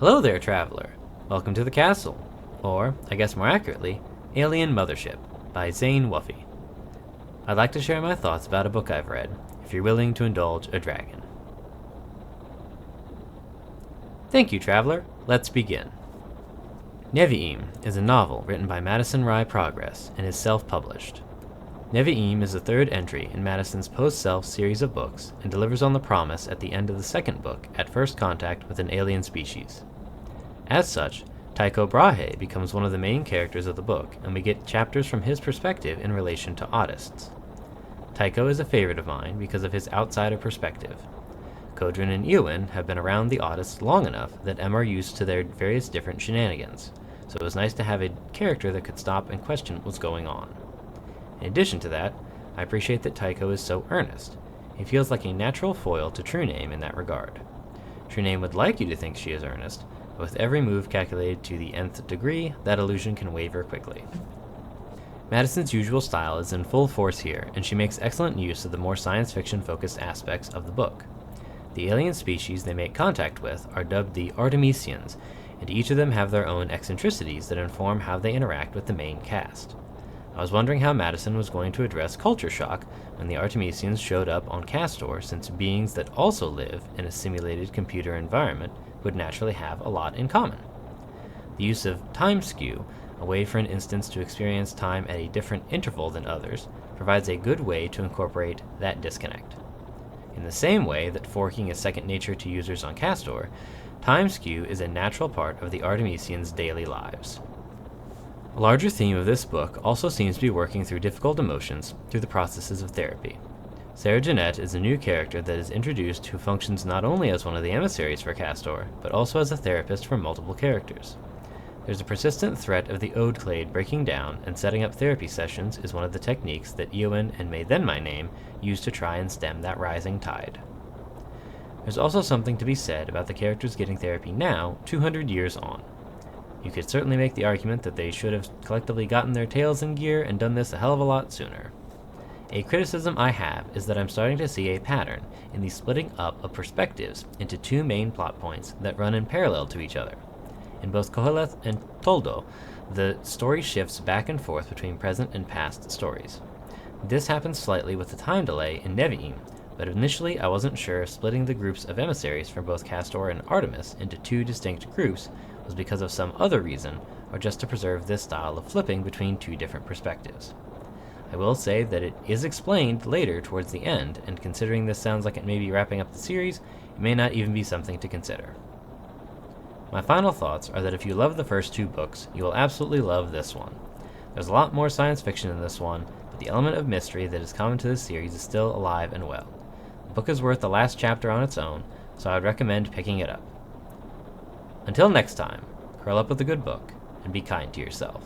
Hello there, traveler. Welcome to the castle. Or, I guess more accurately, Alien Mothership by Zane Wuffy. I'd like to share my thoughts about a book I've read, if you're willing to indulge a dragon. Thank you, traveler. Let's begin. Nevi'im is a novel written by Madison Rye Progress and is self-published. Nevi'im is the third entry in Madison's post-self series of books and delivers on the promise at the end of the second book at first contact with an alien species. As such, Tycho Brahe becomes one of the main characters of the book, and we get chapters from his perspective in relation to oddists. Tycho is a favorite of mine because of his outsider perspective. Kodrin and Eowyn have been around the oddists long enough that Em are used to their various different shenanigans, so it was nice to have a character that could stop and question what's going on. In addition to that, I appreciate that Tycho is so earnest. He feels like a natural foil to True Name in that regard. True Name would like you to think she is earnest, but with every move calculated to the nth degree, that illusion can waver quickly. Madison's usual style is in full force here, and she makes excellent use of the more science fiction-focused aspects of the book. The alien species they make contact with are dubbed the Artemisians, and each of them have their own eccentricities that inform how they interact with the main cast. I was wondering how Madison was going to address culture shock when the Artemisians showed up on Castor, since beings that also live in a simulated computer environment would naturally have a lot in common. The use of time skew, a way for an instance to experience time at a different interval than others, provides a good way to incorporate that disconnect. In the same way that forking is second nature to users on Castor, time skew is a natural part of the Artemisians' daily lives. A larger theme of this book also seems to be working through difficult emotions through the processes of therapy. Sarah Jeanette is a new character that is introduced who functions not only as one of the emissaries for Castor, but also as a therapist for multiple characters. There's a persistent threat of the Ode Clade breaking down, and setting up therapy sessions is one of the techniques that Eowyn and May Then My Name use to try and stem that rising tide. There's also something to be said about the characters getting therapy now, 200 years on. You could certainly make the argument that they should have collectively gotten their tails in gear and done this a hell of a lot sooner. A criticism I have is that I'm starting to see a pattern in the splitting up of perspectives into two main plot points that run in parallel to each other. In both Koheleth and Toldo, the story shifts back and forth between present and past stories. This happens slightly with the time delay in Nevi'im, but initially I wasn't sure if splitting the groups of emissaries from both Castor and Artemis into two distinct groups was because of some other reason, or just to preserve this style of flipping between two different perspectives. I will say that it is explained later towards the end, and considering this sounds like it may be wrapping up the series, it may not even be something to consider. My final thoughts are that if you love the first two books, you will absolutely love this one. There's a lot more science fiction in this one, but the element of mystery that is common to this series is still alive and well. The book is worth the last chapter on its own, so I would recommend picking it up. Until next time, curl up with a good book, and be kind to yourself.